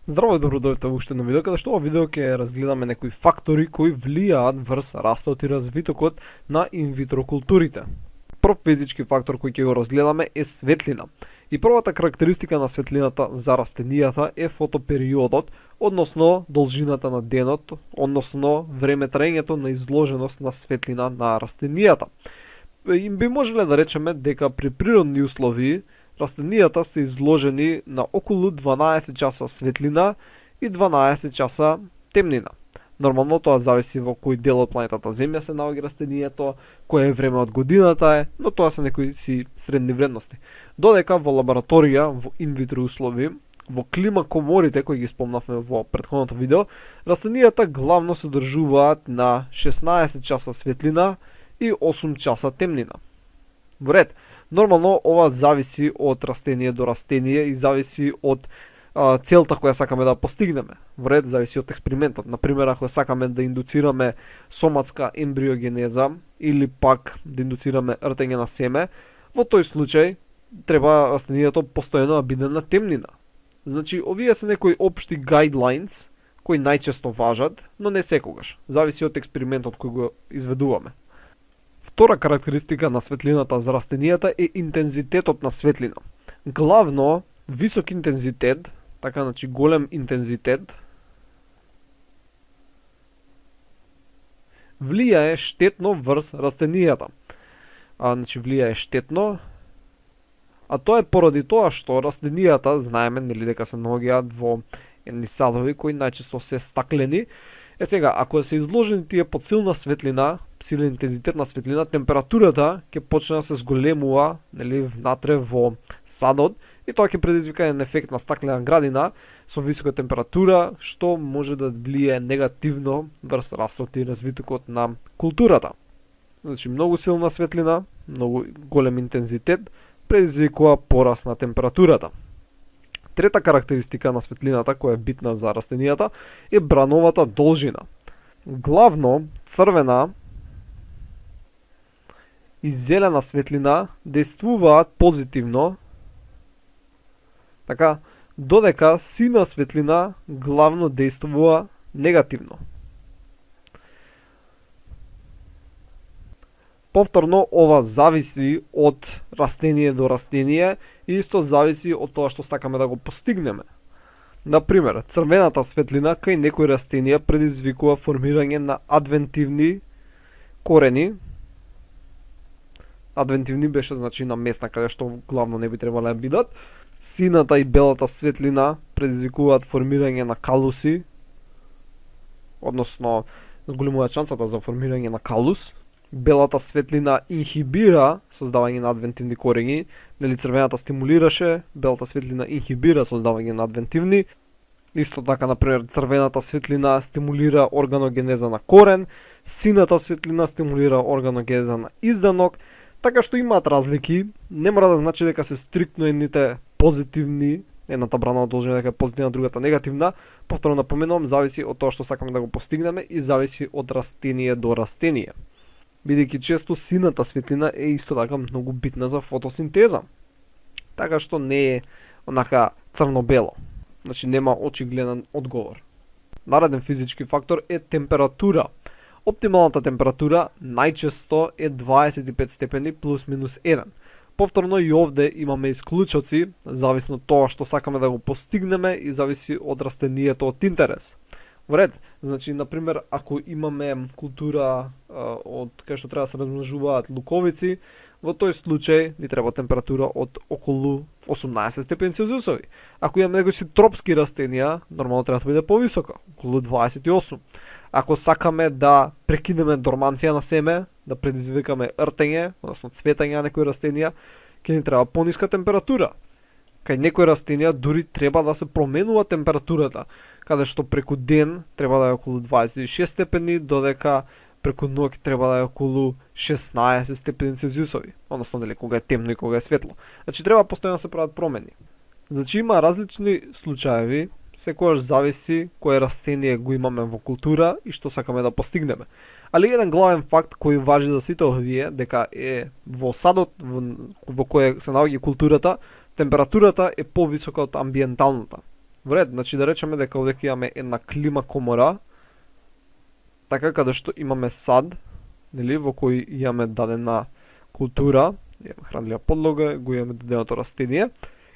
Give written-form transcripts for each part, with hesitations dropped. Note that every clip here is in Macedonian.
Здраво и добро дојдовте во уште едно видео, каде што ова видео ќе разгледаме некои фактори кои влијаат врз растот и развитокот на инвитро културите. Прв физички фактор кој ќе го разгледаме е светлина. И првата карактеристика на светлината за растенијата е фотопериодот, односно должината на денот, односно време траењето на изложеност на светлина на растенијата. И би можеле да речеме дека при природни услови растенијата се изложени на околу 12 часа светлина и 12 часа темнина. Нормално тоа зависи во кој дел од планетата Земја се наоѓа растенијето, кое време од годината е, но тоа се некои си средни вредности. Додека во лабораторија, во инвитро услови, во клима коморите кои ги спомнавме во претходното видео, растенијата главно се одржуваат на 16 часа светлина и 8 часа темнина. Во ред, нормално ова зависи од растение до растение и зависи од целта која сакаме да постигнеме. Во ред, зависи од експериментот. Например, ако сакаме да индуцираме соматска ембриогенеза или пак да индуцираме ртење на семе, во тој случај треба растението постојано да биде на темнина. Значи, овие се некои општи guidelines кои најчесто важат, но не секогаш. Зависи од експериментот кој го изведуваме. Втора карактеристика на светлината за растенијата е интензитетот на светлина. Главно, висок интензитет, така значи голем интензитет, влијае штетно врз растенијата. Значи влијае штетно, а тоа е поради тоа што растенијата, знаеме нели дека се наоѓаат во едни садови кои најчесто се стаклени. Сега, ако се изложени тие под силна светлина, силен интензитет на светлина, температурата ќе почне да се зголемува, нели, внатре во садот и тоа ќе предизвика еден ефект на стаклена градина со висока температура, што може да влијае негативно врз растот и развитокот на културата. Значи, многу силна светлина, многу голем интензитет предизвикува пораст на температурата. Трета карактеристика на светлината која е битна за растенијата е брановата должина. Главно црвена и зелена светлина действуваат позитивно, така додека сина светлина главно действува негативно. Повторно, ова зависи од растение до растение и исто зависи од тоа што сакаме да го постигнеме. Например, црвената светлина кај некои растенија предизвикува формирање на адвентивни корени. Адвентивни беше значи на места каде што главно не би требале да бидат. Сината и белата светлина предизвикуваат формирање на калуси, односно зголемуваат шансата за формирање на калус. Белата светлина инхибира создавање на адвентивни корени, нели црвената стимулираше, белата светлина инхибира создавање на адвентивни. Исто така, например, црвената светлина стимулира органогенеза на корен, сината светлина стимулира органогенеза на изданок, така што имаат разлики. Не мора да значи дека се стриктно едните позитивни, едната бранова должина дека е позитивна, другата негативна. Повторно напоменувам, зависи од тоа што сакаме да го постигнеме и зависи од растение до растение. Бидејќи често сината светлина е исто така многу битна за фотосинтеза. Така што не е онака црно-бело. Значи нема очигледен одговор. Нареден физички фактор е температура. Оптималната температура најчесто е 25 степени плюс минус 1. Повторно и овде имаме исклучоци, зависно од тоа што сакаме да го постигнеме и зависи од растенијето од интерес. Во ред, значи, например, ако имаме култура од кај што треба да се размножуваат луковици, во тој случај ни треба температура од околу 18 степени Целзиусови. Ако имаме некои тропски растенија, нормално треба да биде повисока, околу 28. Ако сакаме да прекинеме дорманција на семе, да предизвикаме ртење, односно цветање на некои растенија, ќе ни треба пониска температура. Кај некои растенија дури треба да се променува температурата, каде што преку ден треба да е околу 26 степени, додека преку ноќ треба да е околу 16 степени Целзиусови, односно дали кога е темно и кога е светло. Значи треба постојано да се прават промени. Значи има различни случаеви, секогаш зависи кое растение го имаме во култура и што сакаме да постигнеме. Али еден главен факт кој важи за сите овие дека е во садот во кој се наоѓа културата, температурата е повисока од амбиенталната. Во ред, значи да речеме дека овде имаме една клима комора, така каде што имаме сад, нели, во кој имаме дадена култура, имаме хранлива подлога, го имаме даденото растение.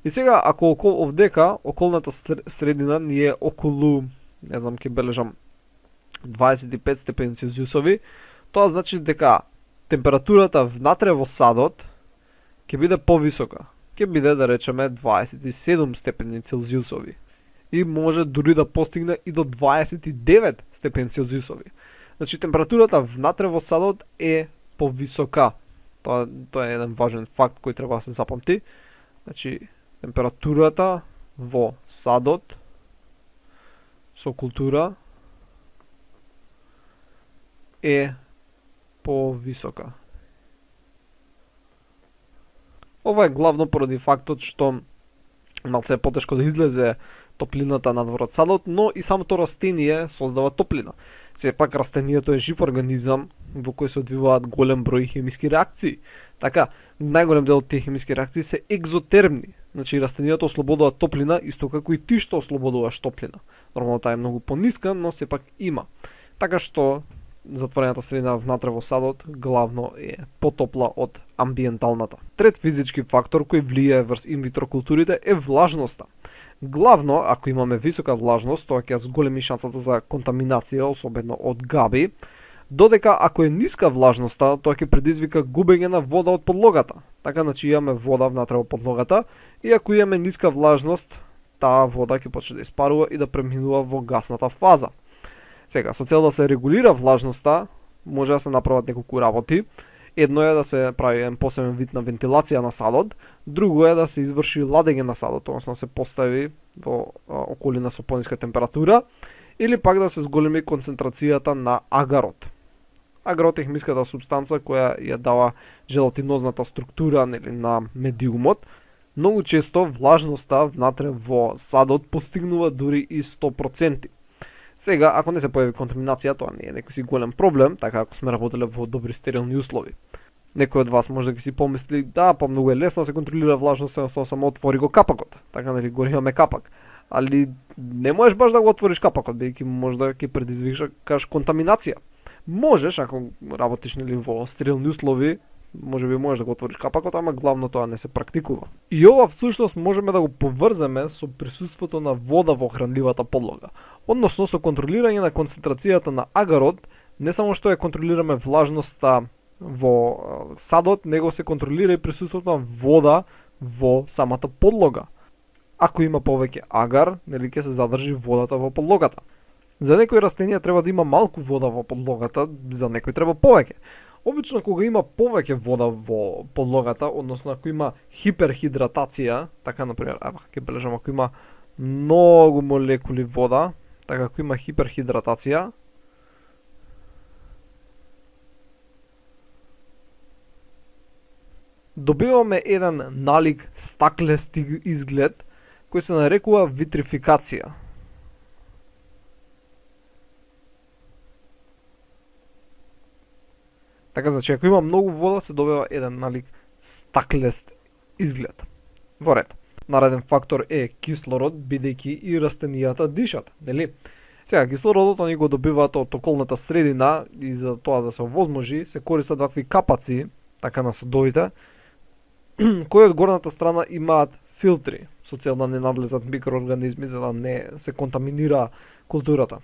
И сега, ако овдека околната средина ни е околу, не знам, ќе бележам 25 степени Целзиусови, тоа значи дека температурата внатре во садот ќе биде повисока. Ќе биде, да речеме, 27 степени Целзиусови. И може дури да постигне и до 29 степени Целзиусови. Значи, температурата внатре во садот е повисока. Тоа е еден важен факт кој треба да се запамти. Значи, температурата во садот со култура е повисока. Ова е главно поради фактот што малце е потешко да излезе топлината надвор од садот, но и самото растение создава топлина. Сепак растението е жив организам во кој се одвиваат голем број хемиски реакции. Така, најголем дел од тие хемиски реакции се екзотермни. Значи растението ослободува топлина исто како и ти што ослободуваш топлина. Нормално таа е многу пониска, но сепак има. Така што затворената средина внатре во садот главно е потопла од амбиенталната. Трет физички фактор кој влијае врз инвитро културите е влажноста. Главно, ако имаме висока влажност, тоа ќе зголеми шансата за контаминација, особено од габи, додека ако е ниска влажноста, тоа ќе предизвика губење на вода од подлогата. Така, значи имаме вода внатре во подлогата и ако имаме ниска влажност, таа вода ќе почне да испарува и да преминува во гасната фаза. Сега, со цел да се регулира влажноста, може да се направат неколку работи. Едно е да се прави еден посебен вид на вентилација на садот, друго е да се изврши ладење на садот, односно да се постави во околина со пониска температура, или пак да се зголеми концентрацијата на агарот. Агарот е химиската супстанца која ја дава желатинозната структура, нели, на медиумот. Многу често влажноста внатре во садот постигнува дури и 100%. Сега, ако не се појави контаминација, тоа не е некој си голем проблем, така ако сме работеле во добри стерилни услови. Некој од вас може да си помисли, да, па многу е лесно да се контролира влажноста, едноставно само отвори го капакот. Така, нели, го имаме капак. Али не можеш баш да го отвориш капакот, бидејќи може да ќе предизвикаш контаминација. Можеш, ако работиш, нели, во стерилни услови, може би можеш да го отвориш капакот, ама главно тоа не се практикува. И ова всушност можеме да го поврземе со присуството на вода во хранливата подлога. Односно со контролирање на концентрацијата на агарот, не само што ја контролираме влажноста во садот, него се контролира и присуството на вода во самата подлога. Ако има повеќе агар, нели ќе се задржи водата во подлогата. За некои растенија треба да има малку вода во подлогата, за некои треба повеќе. Обично кога има повеќе вода во подлогата, односно ако има хиперхидратација, така например, ќе бележам, ако има многу молекули вода, така ако има хиперхидратација, добиваме еден налик стаклест изглед кој се нарекува витрификација. Така, значи, ако има многу вода, се добива еден налик стаклест изглед. Во ред. Нареден фактор е кислород, бидејќи и растенијата дишат, нели? Сега, кислородот они го добиваат од околната средина и за тоа да се овозможи, се користат вакви капаци, така на садовите, кои од горната страна имаат филтри, со цел да не навлезат микроорганизми, за да не се контаминира културата.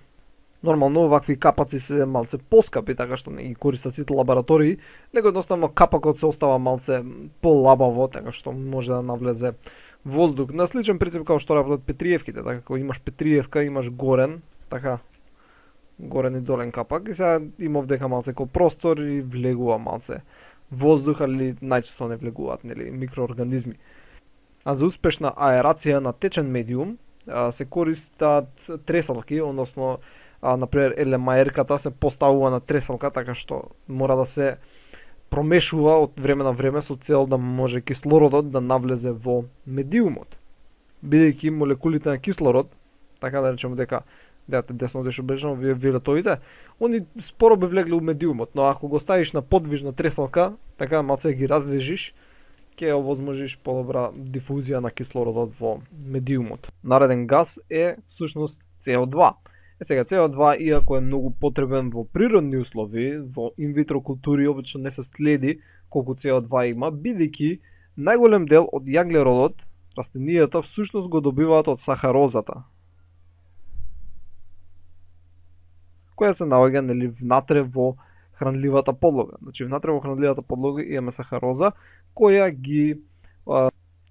Нормално, вакви капаци се малце поскапи, така што не ги користат сите лаборатории, него едноставно капакот се остава малце полабаво, така што може да навлезе воздух. На сличен принцип како што работат петриевките, така кога имаш петриевка, имаш горен, така, горен и долен капак, и сега има овдека малце како простор и влегува малце воздух, али најчесто не влегуваат, нели, микроорганизми. А за успешна аерација на течен медиум се користат тресалки, односно например, елемаерката се поставува на тресалка, така што мора да се промешува од време на време со цел да може кислородот да навлезе во медиумот. Бидејќи молекулите на кислород, така да речеме дека десно дешо бежано виолетовите, они споро би влегле у медиумот, но ако го ставиш на подвижна тресалка, така малце ги раздвижиш ќе овозможиш подобра дифузија на кислородот во медиумот. Нареден газ е всушност CO2. Сега CO2, иако е многу потребен во природни услови, во инвитро култури обично не се следи колку CO2 има, бидејќи најголем дел од јаглеродот растенијата всушност го добиваат од сахарозата, која се наоѓа нели внатре во хранливата подлога. Значи внатре во хранливата подлога имаме сахароза која ги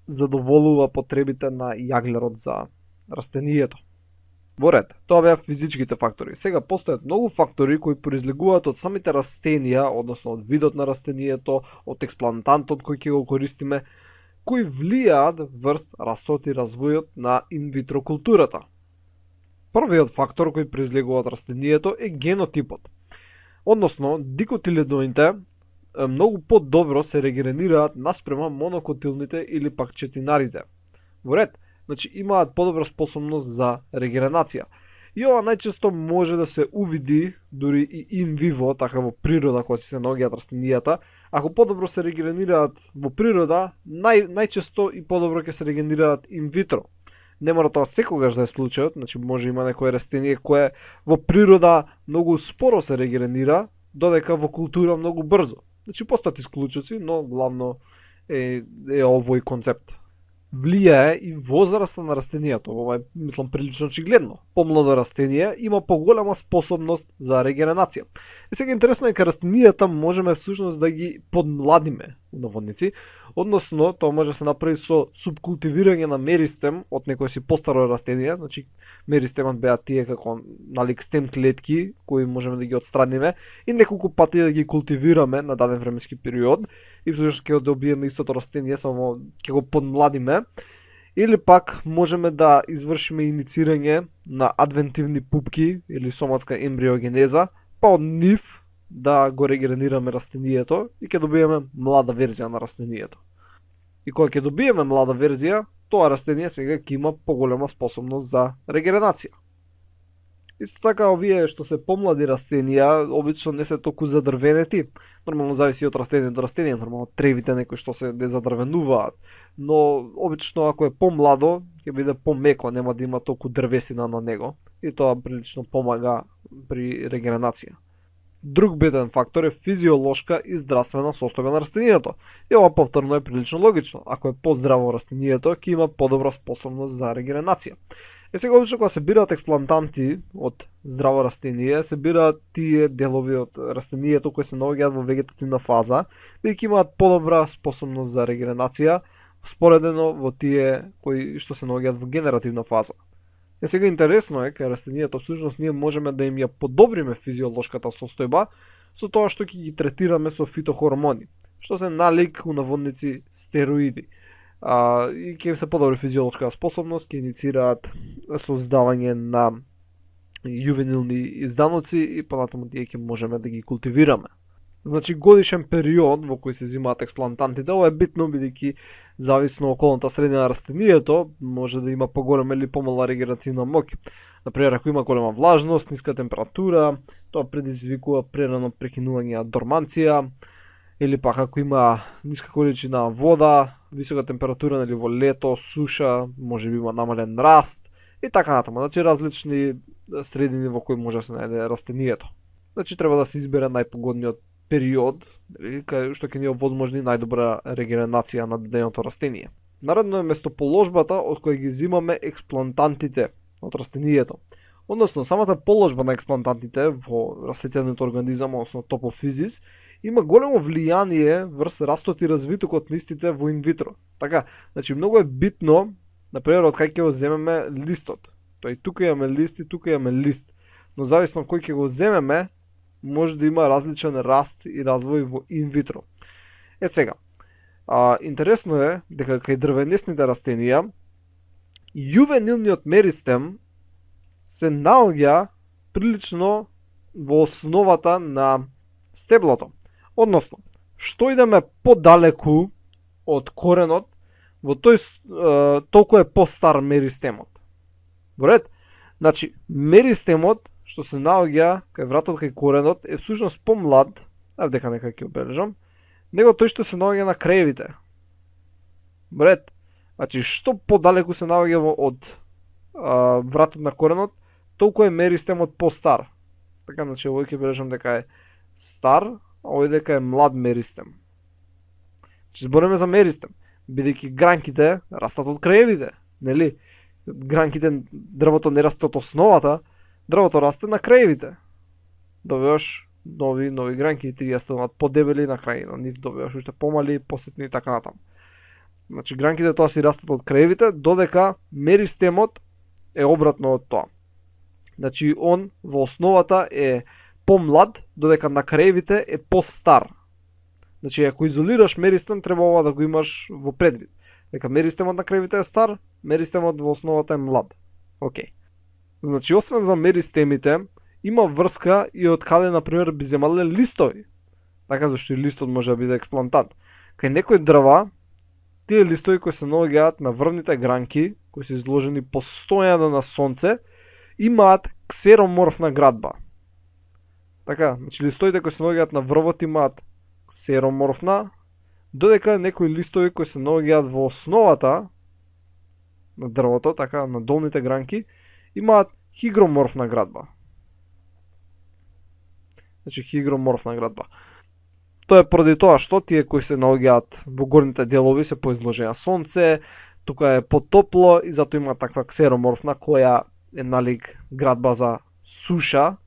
задоволува потребите на јаглерод за растенијето. Во ред, тоа беа физичките фактори. Сега постојат многу фактори кои произлегуваат од самите растенија, односно од видот на растенијето, од експлантантот кој ќе го користиме, кои влијаат врз растот и развојот на инвитро културата. Првиот фактор кој произлегува од растенијето е генотипот. Односно, дикотилидоните многу подобро се регенерираат наспрема монокотилните или пак четинарите. Во ред, значи имаат подобра способност за регенерација. И ова најчесто може да се увиди дури и ин виво, така во природа кога се наоѓаат растенијата. Ако подобро се регенерираат во природа, најчесто и подобро ќе се регенерираат ин витро. Не мора тоа секогаш да е случајот, значи може има некое растение кое во природа многу споро се регенерира, додека во култура многу брзо. Значи постојат исклучоци, но главно е овој концепт. Влијае и возраста на растенијето. Ова е, мислам, прилично очигледно. Помладо растение има поголема способност за регенерација. И сега интересно е кај растенијата можеме всушност да ги подмладиме, наводници, односно тоа може да се направи со субкултивирање на меристем од некој си постаро растение, значи меристемот беа тие како налик стем клетки кои можеме да ги отстраниме и неколку пати да ги култивираме на даден временски период и всушност ќе добиеме истото растение, само ќе го подмладиме. Или пак можеме да извршиме иницирање на адвентивни пупки или соматска ембриогенеза, па од нив да го регенерираме растенијето и ќе добиеме млада верзија на растенијето. И кога ќе добиеме млада верзија, тоа растение сега ќе има поголема способност за регенерација. Исто така, овие што се помлади растенија, обично не се толку задрвенети. Нормално зависи од растение до растение, нормално тревите некои што се задрвенуваат, но обично ако е помладо, ќе биде помеко, нема да има толку дрвесина на него и тоа прилично помага при регенерација. Друг битен фактор е физиолошка и здравствена состојба на растенијето. И ова повторно е прилично логично. Ако е поздраво растенијето, ќе има подобра способност за регенерација. И сега обично кога се бираат експлантанти од здраво растение, се бираат тие делови од растенијето кои се наоѓаат во вегетативна фаза, бидејќи имаат подобра способност за регенерација, споредено во тие кои што се наоѓаат во генеративна фаза. И сега интересно е кај растенијата всушност ние можеме да им ја подобриме физиолошката состојба со тоа што ќе ги третираме со фитохормони, што се налик у наводници стероиди. И ќе се подобри физиолошка способност, ќе иницираат создавање на јувенилни изданоци и понатаму тие ќе можеме да ги култивираме. Значи годишен период во кој се земаат експлантантите, ова е битно бидејќи зависно околната средина на растенијето може да има поголема или помала регенеративна моќ. Например, ако има голема влажност, ниска температура, тоа предизвикува прерано прекинување на дорманција, или пак ако има ниска количина вода, висока температура нели во лето, суша, може би има намален раст и така натаму. Значи различни средини во кои може да се најде растенијето. Значи треба да се избере најпогодниот период, кај што ќе ни овозможни најдобра регенерација на даденото растение. Наредно е местоположбата од која ги земаме експлантантите од растенијето. Односно, самата положба на експлантантите во растителниот организам, односно топофизис, има големо влијание врз растот и развитокот на истите во инвитро. Така, значи многу е битно, например, од кај ќе го земеме листот. Тој тука имаме лист и тука имаме лист. Но зависно кој ќе го земеме, може да има различен раст и развој во инвитро. Е сега, интересно е дека кај дрвенесните растенија, јувенилниот меристем се наоѓа прилично во основата на стеблото. Односно, што идеме подалеку од коренот, во тој толку е постар меристемот. Во ред? Значи, меристемот што се наоѓа кај вратот кај коренот е всушност помлад, дека нека ќе обележам, него тој што се наоѓа на краевите. Бред. Значи, што подалеку се наоѓа од вратот на коренот, толку е меристемот постар. Така, значи, овој ќе бележам дека е стар, а овој дека е млад меристем. Значи, збориме за меристем, бидејќи гранките растат од краевите, нели? Гранките, дрвото не расте од основата, дрвото расте на краевите. Добиваш нови гранки и тие стануваат подебели, на крај на нив добиваш уште помали, посетни и така натаму. Значи, гранките тоа си растат од краевите, додека меристемот е обратно од тоа. Значи, он во основата е помлад, додека на краевите е постар. Значи, ако изолираш меристем, треба ова да го имаш во предвид. Дека меристемот на краевите е стар, меристемот во основата е млад. Океј. Значи, освен за меристемите, има врска и од каде, например, би земале листови. Така, зашто и листот може да биде експлантант. Кај некои дрва, тие листови кои се наоѓаат на врвните гранки, кои се изложени постојано на сонце, имаат ксероморфна градба. Така, значи листовите кои се наоѓаат на врвот имаат ксероморфна, додека некои листови кои се наоѓаат во основата на дрвото, така, на долните гранки, имаат хигроморфна градба. Значи хигроморфна градба. Тоа е поради тоа што тие кои се наоѓаат во горните делови се поизложени на сонце, тука е потопло и затоа има таква ксероморфна која е налик градба за суша.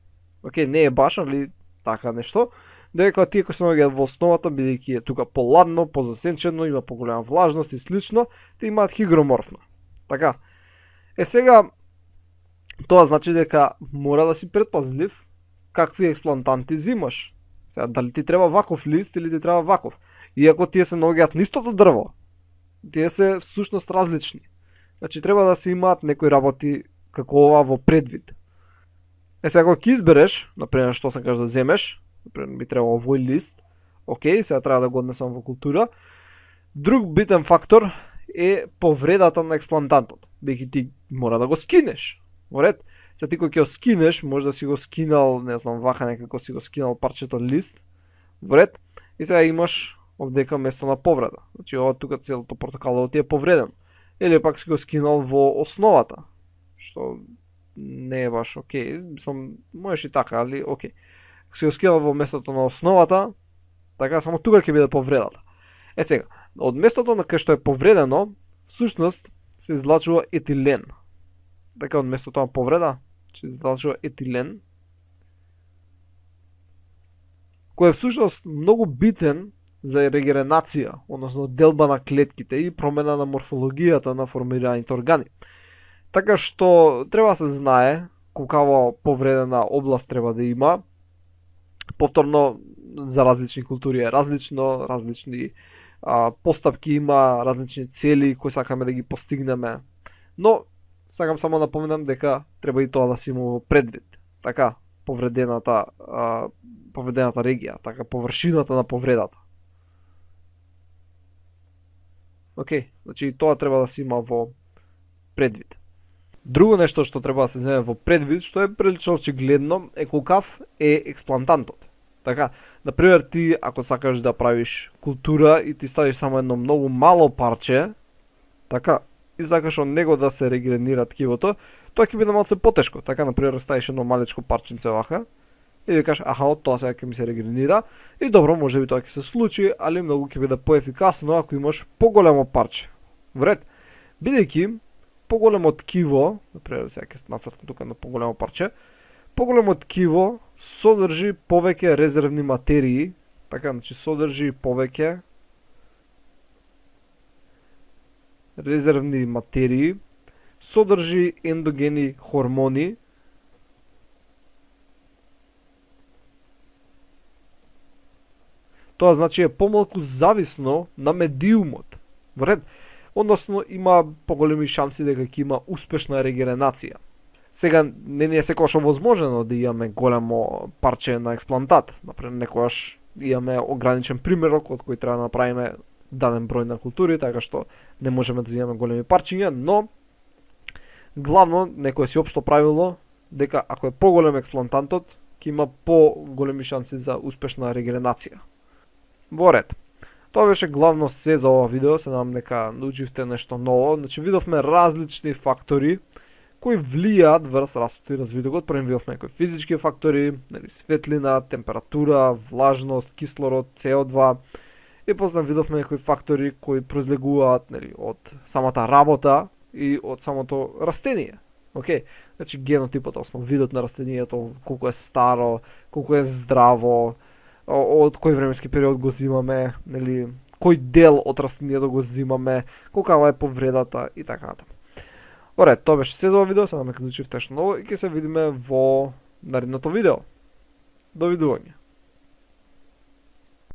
Океј, не е баш, али така нешто. Додека тие кои се наоѓаат во основата, бидејќи е тука поладно, позасенчено, има поголема влажност и слично, те имаат хигроморфна. Така. Сега тоа значи дека мора да си предпазлив какви експлантанти зимаш. Сега, дали ти треба ваков лист или ти треба ваков. Иако тие се наоѓаат на истото дрво, тие се всушност различни. Значи треба да се имаат некои работи како ова во предвид. Сега ако ќе избереш, например што се каже да земеш, например би требало овој лист, океј, сега треба да го однесам во култура. Друг битен фактор е повредата на експлантантот, бидејќи ти мора да го скинеш. Во ред? Сега ти кој ќе го скинеш, може да си го скинал, не знам, вака некако си го скинал парчето лист, во ред? И сега имаш овдека место на повреда. Значи ова тука целото портокалово ти е повредено. Или пак си го скинал во основата, што не е баш окей, мислам, можеш и така, али окей. Ако си го скинал во местото на основата, така само тука ќе биде повредата. Сега, од местото на кај што е повредено, всушност се излачува етилен. Така од местото на повреда, се излачува етилен, кој е всушност многу битен за регенерација, односно делба на клетките и промена на морфологијата на формираните органи. Така што треба да се знае колкава повредена област треба да има. Повторно, за различни култури е различно, различни постапки има, различни цели кои сакаме да ги постигнеме. Но сакам само да напоменам дека треба и тоа да се има во предвид. Така, повредената регија, така површината на повредата. Океј, значи тоа треба да се има во предвид. Друго нешто што треба да се земе во предвид, што е прилично очигледно, е колкав е експлантантот. Така, например, ти ако сакаш да правиш култура и ти ставиш само едно многу мало парче, така, и сакаш од него да се регенерира ткивото, тоа ќе биде малце потешко. Така, например, ставиш едно малечко парченце вака и ви кажеш, аха, од тоа сега ќе ми се регенерира, и добро, може би тоа ќе се случи, али многу ќе биде поефикасно ако имаш поголемо парче. Вред, бидејќи поголемо ткиво, например, сега ќе нацртам тука на поголемо парче, поголемо ткиво содржи повеќе резервни материи, така, значи содржи повеќе резервни материи, содржи ендогени хормони, тоа значи е помалку зависно на медиумот. Вред, односно има поголеми шанси дека ќе има успешна регенерација. Сега не е секогаш возможно да имаме големо парче на експлантат. Например, некогаш имаме ограничен примерок од кој треба да направиме даден број на култури, така што не можеме да имаме големи парчиња, но главно некој си општо правило дека ако е поголем експлантантот, ќе има поголеми шанси за успешна регенерација. Во ред. Тоа беше главно се за ова видео, се надам дека научивте нешто ново. Значи видовме различни фактори кои влијаат врз растот и развитокот. Прво видовме некои физички фактори, нели, светлина, температура, влажност, кислород, CO2. И после видовме некои фактори кои произлегуваат, нели, од самата работа и од самото растение. Океј, значи генотипот, основно видот на растението, колку е старо, колку е здраво, од кој временски период го зимаме, нели, кој дел од растението го зимаме, колкава е повредата и така натаму. Оред, тоа беше се за ова видео, се надам дека научивте нешто ново и ќе се видиме во наредното видео. Довидување.